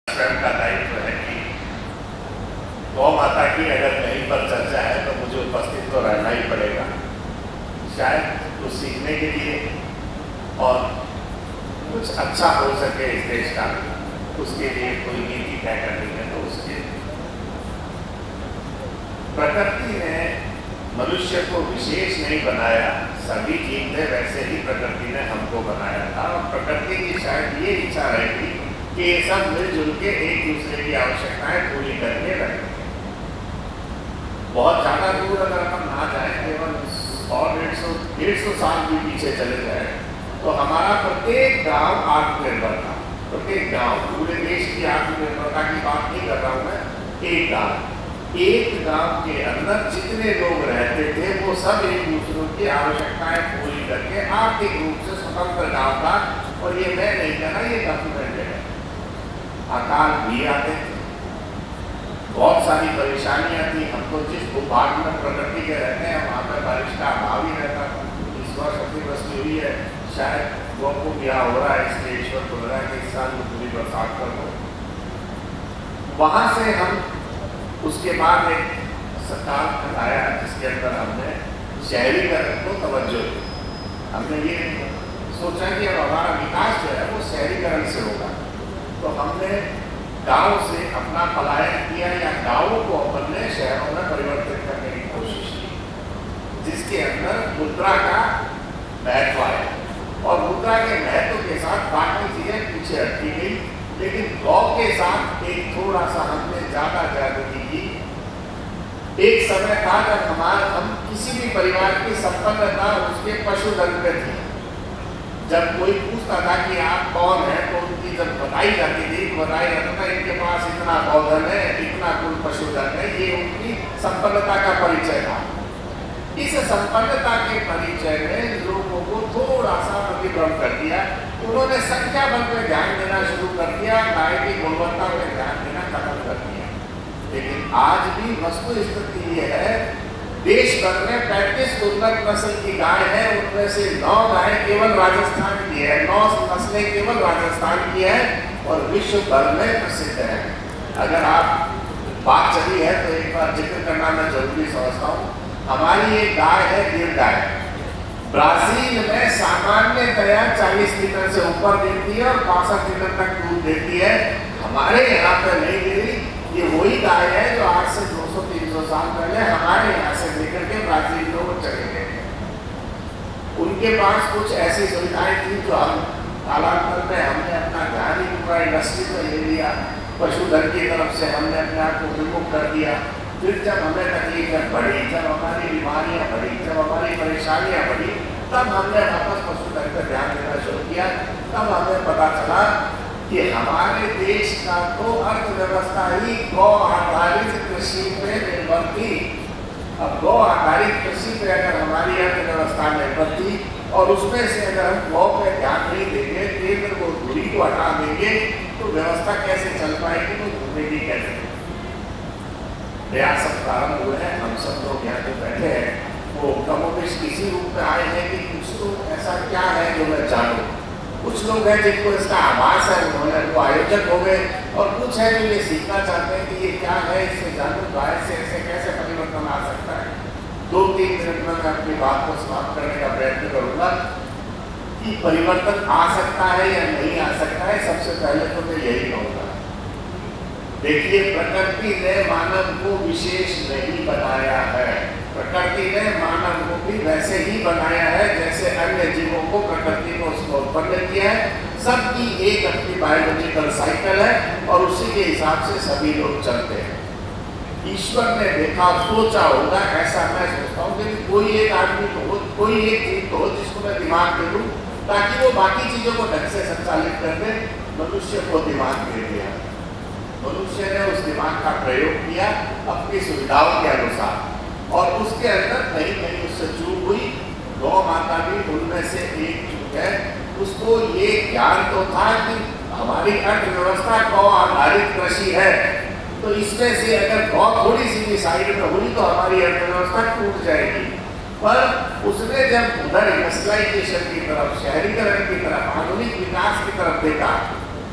स्वयं का दायित्व है कि गौ माता की अगर कहीं पर चर्चा है तो मुझे उपस्थित तो रहना ही पड़ेगा, शायद कुछ सीखने के लिए और कुछ अच्छा हो सके इस देश का, उसके लिए कोई नीति तय करनी है। तो उसके प्रकृति ने मनुष्य को विशेष नहीं बनाया, सभी जीव थे वैसे ही प्रकृति ने हमको बनाया था। और प्रकृति की शायद ये इच्छा रहेगी कि ये सब मिलजुल के एक दूसरे की आवश्यकताएं पूरी करके रखें। बहुत ज्यादा दूर अगर हम ना जाए, केवल 100-150 साल भी पीछे चले जाए, तो हमारा प्रत्येक गांव आत्मनिर्भर था। प्रत्येक गांव, पूरे देश की आत्मनिर्भरता की बात नहीं कर रहा हूं मैं। एक गांव के अंदर जितने लोग रहते थे वो सब एक दूसरों की आवश्यकताएं पूरी करके आर्थिक रूप से स्वतंत्र गांव था। और ये मैं नहीं कहना, ये डॉक्यूमेंट है। अकाल भी आते थे, बहुत सारी परेशानियां थी। हम तो जिस भूभाग में प्रकृति के रहते हैं वहां पर बारिश का अभाव ही रहता था। इस वर्ष अतिवृष्टि हुई है, शायद गौ को ब्याह हो रहा है, इसलिए ईश्वर बोल रहा है कि इस साल पूरी बरसात कर दो। वहां से हम उसके बाद एक सरकार आया जिसके अंदर हमने शहरीकरण को तवज्जो दी। हमने ये सोचा कि अब हमारा विकास जो है वो शहरीकरण से होगा, तो हमने गांव से अपना पलायन किया या गांवों को अपने शहरों में परिवर्तित करने की कोशिश की, जिसके अंदर मुद्रा का महत्व आया। और मुद्रा के महत्व के साथ बाकी चीजें पीछे हटती गई, लेकिन गौ के साथ एक थोड़ा सा हमने ज्यादा जागृति की। एक समय था जब हम किसी भी परिवार की संपन्नता उसके पशुधन पे थी। जब कोई पूछता था कि आप कौन हैं, तो उनकी जब बताई जाती थी, बताया जाता था इनके पास इतना गौधन है, इतना कुल पशुधन है, ये उनकी संपन्नता का परिचय था। इस संपन्नता के परिचय में लोगों को थोड़ा सा प्रतिभ्रम कर दिया। उन्होंने संख्या बल पे ध्यान देना शुरू कर दिया, गाय की गुणवत्ता पे ध्यान देना खत्म कर दिया। लेकिन आज भी वस्तु स्थिति ये है, देश भर में 35 उन्नत नस्ल की गाय है, उनमें से 9 गाय केवल राजस्थान की है, 9 नस्लें केवल राजस्थान की है और विश्व भर में प्रसिद्ध है। अगर आप बात चली है तो एक बार जिक्र करना मैं जरूरी समझता हूँ। हमारी एक गाय है गिर गाय, ब्राजील में सामान्यतया 40 लीटर से ऊपर देती है और 65 लीटर तक दूध देती है। हमारे यहाँ पे नहीं दे रही। ये वही गाय है जो आज से 200-300 साल पहले हमारे यहाँ से लेकर के ब्राजील लोग चले गए। उनके पास कुछ ऐसी सुविधाएं थी जो हम कालांतर में हमने अपना ध्यान ही पूरा इंडस्ट्री में ले लिया, पशुधन की तरफ से हमने अपने आप को विमुख कर दिया। फिर जब हमें तकलीफें बढ़ी, जब हमारी बीमारियां बढ़ी, जब हमारी परेशानियां बढ़ी, तब हमने वापस पशुधन पर ध्यान देना शुरू किया। तब हमें पता चला कि हमारे देश का तो अर्थव्यवस्था ही गौ आधारित कृषि पे निर्भर थी। अब गौ आधारित कृषि पे अगर हमारी अर्थव्यवस्था निर्भर थी और उसमें से अगर हम गौ पे ध्यान नहीं देंगे, केंद्र को दूरी को हटा देंगे, तो व्यवस्था कैसे चल पाएगी, तो घूमेगी कैसे। प्रयास प्रारंभ हुए हैं। हम सब लोग यहाँ जो बैठे हैं वो कमोबेश किसी रूप में आए हैं कि कुछ तो ऐसा क्या है जो मैं जानूं। कुछ लोग हैं जिनको इसका आभास है, उन्होंने वो आयोजक हो गए, और कुछ है जो ये सीखना चाहते हैं कि ये क्या है, इससे जानूं, गाय से ऐसे कैसे परिवर्तन आ सकता है। 2-3 मिनट में मैं अपनी बात को समाप्त करने का प्रयत्न करूंगा कि परिवर्तन आ सकता है या नहीं आ सकता है। सबसे पहले तो मैं यही कहूँगा, देखिए, प्रकृति ने मानव को विशेष नहीं बनाया है। प्रकृति ने मानव को भी वैसे ही बनाया है जैसे अन्य जीवों को प्रकृति ने उसको उत्पन्न किया है। सबकी एक अपनी बायोलॉजिकल साइकिल है और उसी के हिसाब से सभी लोग चलते हैं। ईश्वर ने देखा, सोचा होगा, ऐसा मैं सोचता हूँ कि कोई एक आदमी तो हो, कोई एक चीज तो हो जिसको मैं दिमाग दे दूँ ताकि वो बाकी चीजों को ढंग से संचालित कर दे। मनुष्य को दिमाग दे दिया, मनुष्य ने उस दिमाग का प्रयोग किया अपनी सुविधाओं के अनुसार और उसके अंदर कहीं कहीं उससे चूक हुई। गौ माता भी उनमें से एक चूक है। उसको ये ज्ञान तो था कि हमारी अर्थव्यवस्था गौ आधारित कृषि है, तो इसमें से अगर गौ थोड़ी सी भी साइड में हुई तो हमारी अर्थव्यवस्था टूट जाएगी। पर उसने जब उधर इंडस्ट्रियलाइजेशन की तरफ, शहरीकरण की तरफ, आधुनिक विकास की तरफ देखा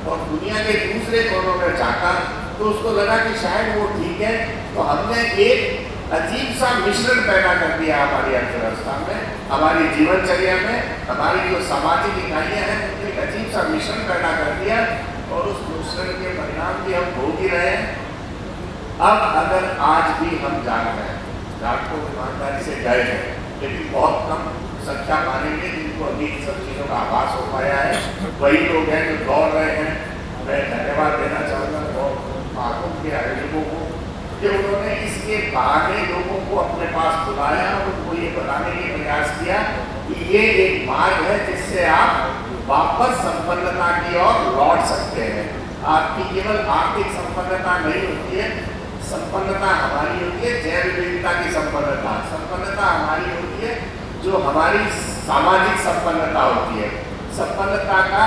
और दुनिया के दूसरे कोनों में झांका तो उसको लगा कि शायद वो ठीक है। तो हमने एक अजीब सा मिश्रण पैदा कर दिया हमारी अर्थव्यवस्था में, हमारी जीवनचर्या में, हमारी जो सामाजिक इकाइयाँ हैं उनमें एक अजीब सा मिश्रण पैदा कर दिया और उस मिश्रण के परिणाम भी हम भोग ही रहे हैं। अब अगर आज भी हम जान रहे हैं, रात को ईमानदारी से गए हैं, लेकिन बहुत कम संख्या मानेंगे जिनको अभी इन सब चीज़ों का आभास हो पाया है। वही लोग हैं जो दौड़ रहे हैं। मैं धन्यवाद देना चाहूँगा समागम के आयोजकों को कि उन्होंने इसके बहाने लोगों को अपने पास बुलाया और उनको ये बताने के प्रयास किया कि ये एक मार्ग है जिससे आप वापस संपन्नता की ओर लौट सकते हैं। आपकी केवल आर्थिक संपन्नता नहीं होती है, संपन्नता हमारी होती है जैव विविधता की संपन्नता। संपन्नता हमारी होती है जो हमारी सामाजिक संपन्नता होती है। संपन्नता का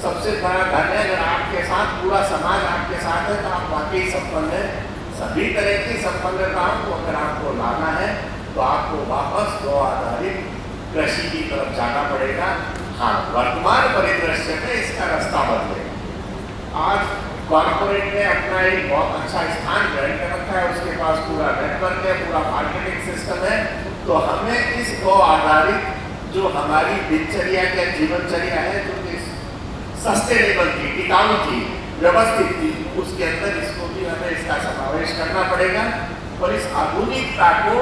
सबसे बड़ा धन है, अगर आपके साथ पूरा समाज आपके साथ है तो आप वाकई संपन्न है। सभी तरह की संपन्नताओं को अगर आपको लाना है तो आपको वापस गौ आधारित कृषि की तरफ जाना पड़ेगा। हाँ, वर्तमान परिदृश्य में इसका रास्ता बदलेगा। आज कॉर्पोरेट ने अपना एक बहुत अच्छा स्थान ग्रहण कर रखा है, उसके पास पूरा नेटवर्क है, पूरा मार्केटिंग सिस्टम है। तो हमें इस गौ आधारित जो हमारी दिनचर्या या जीवनचर्या है जो सस्टेनेबल थी, टिकाऊ थी, व्यवस्थित थी, उसके अंदर इसको भी हमें इसका समावेश करना पड़ेगा और इस आधुनिकता को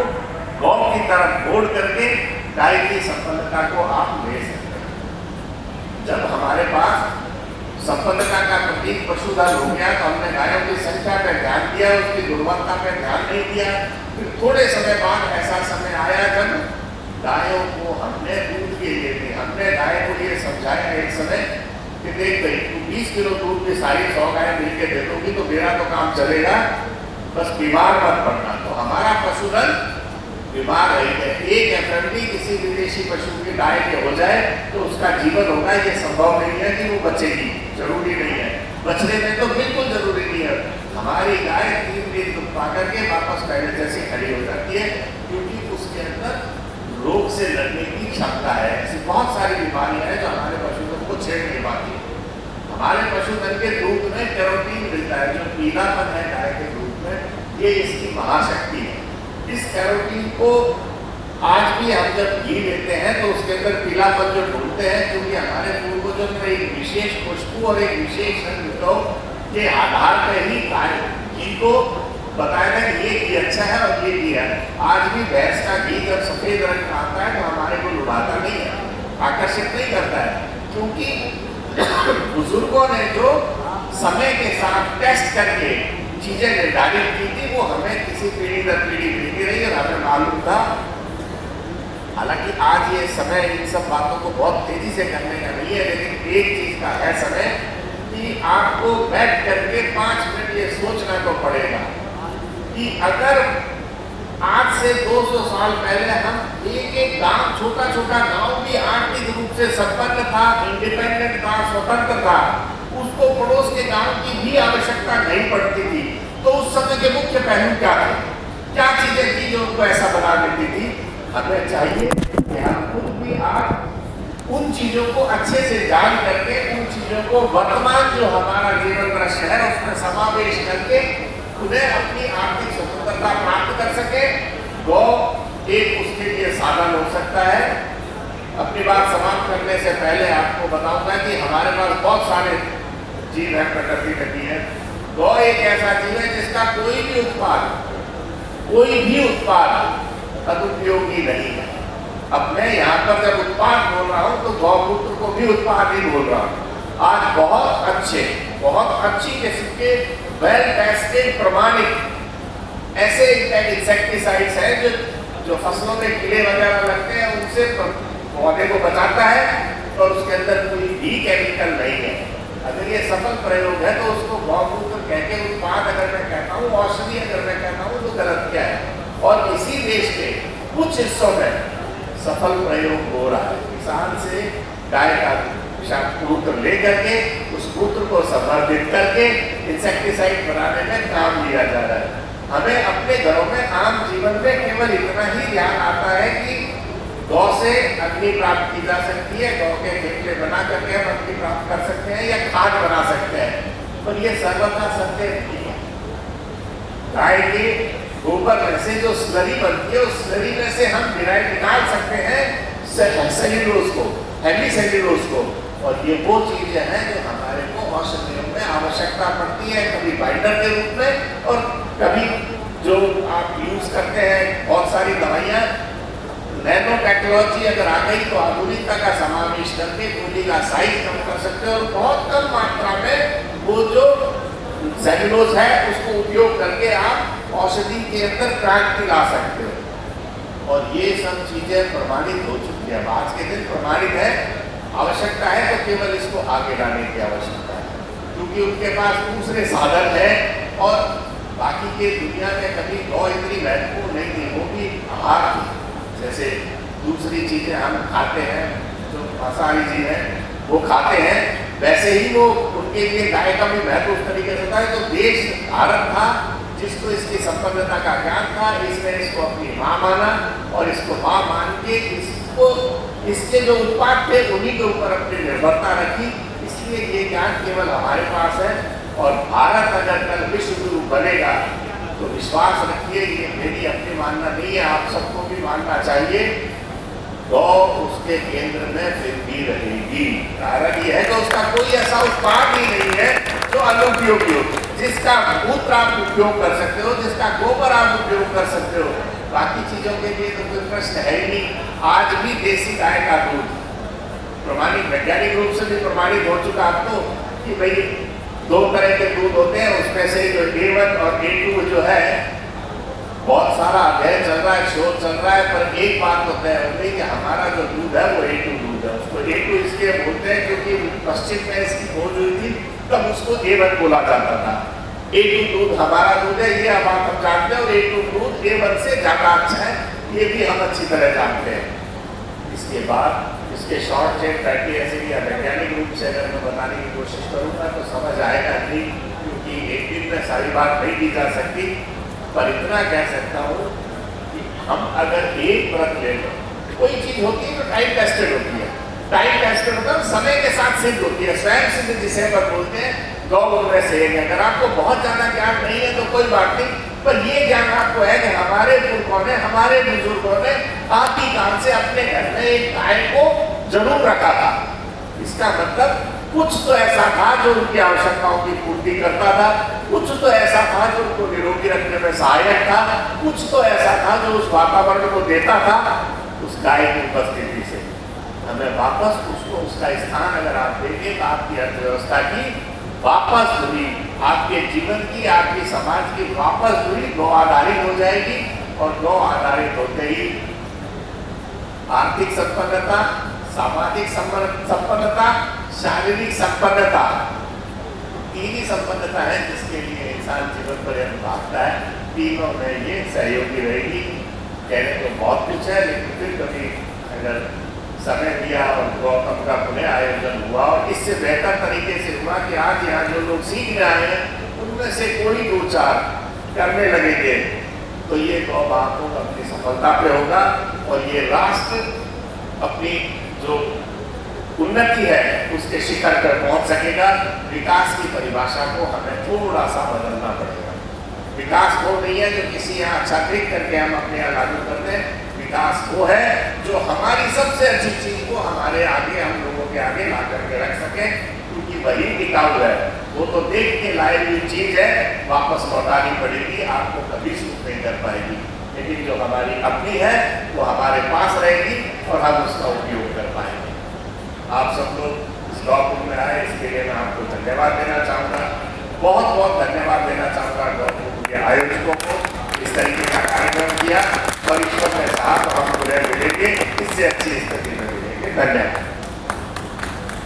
गौ की तरफ मोड़ करके गाय की संपन्नता को आप ले सकते हैं। जब हमारे पास संपन्नता का प्रतीक पशुधन हो गया तो हमने गायों की संख्या पर ध्यान दिया, उसकी गुणवत्ता पर ध्यान नहीं दिया। फिर थोड़े समय बाद ऐसा समय आया जब गायों को हमने दूध के लिए दी। हमने गाय को ये समझाया एक समय कि देख भाई तू 20 किलो दूध की सारी 100 गाय मिलकर दे दोगी तो मेरा तो काम चलेगा, बस बीमार मत पड़ना। तो हमारा पशुधन बीमार है। एक एफएमडी किसी विदेशी पशु की गाय के हो जाए तो उसका जीवन होगा, ये संभव नहीं है कि वो बचेगी, जरूरी नहीं है। बचने में तो बिल्कुल जरूरी नहीं है। हमारी गाय 3 दिन दूध पा करके वापस पहले जैसी खड़ी हो जाती है क्योंकि उसके अंदर रोग से लड़ने की क्षमता है। ऐसी बहुत सारी बीमारियां हैं जो हमारे पशुधन को छेड़ नहीं पाती। हमारे पशुधन के दूध में कैरोटीन मिलता है, जो पीलापन है गाय के दूध में, ये इसकी महाशक्ति है। इस कैरोटीन को आज भी हम जब घी लेते हैं तो उसके अंदर पीलापन जो ढूंढते हैं, क्योंकि हमारे पूर्वजों ने एक विशेष खुशबू और एक विशेष रंग के आधार पर ही गाय घी को बताया था कि ये घी अच्छा है और ये घी है। आज भी भैंस का घी जब सफेद रंग का आता है तो हमारे को लुभाता नहीं है, आकर्षित नहीं करता है, क्योंकि बुजुर्गों ने जो समय के साथ टेस्ट करके चीजें निर्धारित की थी वो हमें किसी पीढ़ी दर पीढ़ी मिलती रही और हमें मालूम था। हालांकि आज ये समय इन सब बातों को बहुत तेजी से करने का नहीं है, लेकिन एक चीज का है समय कि आपको बैठ करके 5 मिनट ये सोचना तो पड़ेगा कि अगर आज से 200 साल पहले हम एक गांव, छोटा छोटा गांव भी आर्थिक रूप से संपन्न था, इंडिपेंडेंट था, स्वतंत्र था, उसको पड़ोस के गांव की भी आवश्यकता नहीं पड़ती थी, तो उस समय के मुख्य पहलू क्या थे, क्या चीजें थी जो उनको ऐसा बना देती थी। हमें चाहिए कि हम खुद भी आज उन चीजों को अच्छे से जान करके, उन चीजों को वर्तमान जो हमारा जीवन दृश्य है उसमें समावेश करके उन्हें अपनी आर्थिक स्वतंत्रता प्राप्त कर सके। गौ एक उसके लिए साधन हो सकता है। अपनी बात समाप्त करने से पहले आपको बताऊंगा कि हमारे पास बहुत सारे जीव है, प्रकृति में भी है। गौ एक ऐसा जीव है जिसका कोई भी उत्पाद सदुपयोगी नहीं है। अब मैं यहाँ पर जब उत्पाद बोल रहा हूँ तो गौमूत्र को भी उत्पाद ही बोल रहा हूँ। आज बहुत अच्छी किस्म के वेल टेस्टेड प्रमाणिक ऐसे इंसेक्टिसाइड्स हैं जो फसलों में कीड़े वगैरह लगते हैं उनसे पौधे को बचाता है और उसके अंदर कोई भी केमिकल नहीं है। अगर ये सफल प्रयोग है तो उसको गौमूत्र कहते उत्पाद अगर मैं कहता हूँ, औषधि अगर मैं कहता हूँ तो गलत क्या है। और इसी देश के कुछ हिस्सों में सफल प्रयोग हो रहा है। किसान से गाय का मूत्र लेकर के उस मूत्र को संवर्धित करके इंसेक्टिसाइड बनाने में काम लिया जा रहा है। हमें अपने घरों में आम जीवन में केवल इतना ही ध्यान आता है कि गौ से अग्नि प्राप्त की जा सकती है, गौ के खेतले बना करके हम अग्नि प्राप्त कर सकते हैं या खाद बना सकते हैं, पर ये सर्वथा सत्य नहीं है। गाय के गोबर में से जो स्लरी बनती है, उस स्लरी में से हम निकाल सकते हैं सेल्यूलोज को, हेमी सेल्यूलोज को, और ये वो चीजें हैं जो हमारे को औषधियों में आवश्यकता पड़ती है, कभी बाइंडर के रूप में और कभी जो आप यूज करते हैं बहुत सारी दवाइयाँ। नैनो टेक्नोलॉजी अगर आ गई तो आधुनिकता का समावेश करके गोली का साइज कम कर सकते हो और बहुत कम मात्रा में वो जो सेल्यूलोज है उसको उपयोग करके आप औषधि के अंदर क्रांति ला सकते हो। और ये सब चीजें प्रमाणित हो चुकी है, आज के दिन प्रमाणित है। आवश्यकता है तो केवल इसको आगे लाने की आवश्यकता है, क्योंकि उनके पास दूसरे साधन है और बाकी के दुनिया में कभी गौ इतनी महत्वपूर्ण नहीं थी, वो भी आहार थी। जैसे दूसरी चीजें हम खाते हैं, जो मांसाहारी जीव है वो खाते हैं, वैसे ही वो उनके लिए गाय का भी महत्व उस तरीके से होता है। तो देश भारत था जिसको इसकी संपन्नता का ज्ञान था, इसने इसको अपनी माँ माना और इसको माँ मान के इसको इसके जो उत्पाद थे उन्हीं के ऊपर अपनी निर्भरता रखी। इसलिए ये ज्ञान केवल हमारे पास है और भारत अगर कल विश्व गुरु बनेगा तो विश्वास रखिए, ये मेरी अपनी मानना नहीं है, आप सबको भी मानना चाहिए, गौ उसके केंद्र में फिर भी रहेगी। कारण ये है कि उसका कोई ऐसा उत्पाद ही नहीं है जो अनुपयोगी हो, जिसका मूत्र आप उपयोग कर सकते हो, जिसका गोबर आप उपयोग कर सकते हो, बाकी चीजों के लिए तो कोई प्रश्न है ही नहीं। आज भी देसी गाय का दूध प्रमाणित, वैज्ञानिक रूप से भी प्रमाणित हो चुका आपको कि भाई 2 तरह के दूध होते हैं, उसमें से जो A1 और A2 जो है, बहुत सारा अध्ययन चल रहा है, शोध चल रहा है, पर एक बात तो तय हो गई कि हमारा जो दूध है वो A2 दूध है। उसको A2 इसलिए बोलते हैं क्योंकि पश्चिम में इसकी खोज हुई थी, तब उसको A1 बोला जाता था। A2 दूध हमारा दूध है, ये बात हम जानते हैं, और A2 दूध A1 से ज्यादा अच्छा है, ये भी हम अच्छी तरह जानते हैं। इसके बाद इसके शॉर्ट चेन फैटी एसिड या वैज्ञानिक रूप से अगर मैं बताने की कोशिश करूँगा तो समझ आएगा नहीं, क्योंकि एक दिन में सारी बात नहीं की जा सकती, पर इतना कह सकता हूँ कि हम अगर एक व्रत ले लो, कोई चीज होती है तो टाइम टेस्टेड होती है, टाइम टेस्टेड मतलब समय के साथ सिद्ध होती है, स्वयं सिद्ध जिसे पर बोलते हैं, गौ उनमें से एक। अगर आपको बहुत ज्यादा ज्ञान नहीं है तो कोई बात नहीं, पर ये ज्ञान आपको है कि हमारे पुरखों ने, हमारे बुजुर्गों ने आदि काल से अपने घर में एक गाय को जरूर रखा था। इसका मतलब कुछ तो ऐसा था जो उनकी आवश्यकताओं की पूर्ति करता था, कुछ तो ऐसा था जो उनको निरोगी रखने में सहायक था, कुछ तो ऐसा था जो उस वातावरण को देता था। उस गाय की उपस्थिति से हमें वापस उसको, उसका स्थान अगर आप देंगे तो आपकी अर्थव्यवस्था की वापस धुरी, आपके जीवन की, आपके समाज की वापस धुरी गौ आधारित हो जाएगी। और गौ आधारित होते ही आर्थिक संपन्नता, सामाजिक संपन्नता, शारीरिक संपन्नता, 3 ही संपन्नता है जिसके लिए इंसान जीवन पर्यंत भागता है। तीनों में ये सहयोगी रहेगी। कहने को बहुत कुछ है, लेकिन फिर कभी अगर समय दिया और गौतम का पुनः आयोजन हुआ और इससे बेहतर तरीके से हुआ कि आज यहाँ जो लोग सीखने आए हैं उनमें से कोई 2-4 करने लगेंगे तो ये गौ बातों अपनी सफलता पे होगा और ये राष्ट्र अपनी जो उन्नति है उसके शिखर पर पहुंच सकेगा। विकास की परिभाषा को हमें थोड़ा सा बदलना पड़ेगा। विकास वो नहीं है जो किसी यहाँ अच्छा देख करके हम अपने यहाँ लागू करते हैं। विकास वो है जो हमारी सबसे अच्छी चीज को हमारे आगे, हम लोगों के आगे ला करके रख सके, क्योंकि वही टिकाऊ है। वो तो देख के लाई हुई चीज है, वापस लौटानी पड़ेगी, आपको कभी सूट नहीं कर पाएगी। लेकिन जो हमारी अपनी है वो हमारे पास रहेगी और हम उसका उपयोग कर पाएंगे। आप सब लोग इस गौकुल में आए, इसके लिए मैं आपको धन्यवाद देना चाहूँगा, बहुत बहुत धन्यवाद देना चाहूँगा गौकुल के आयोजकों को। इस तरीके का कार्यक्रम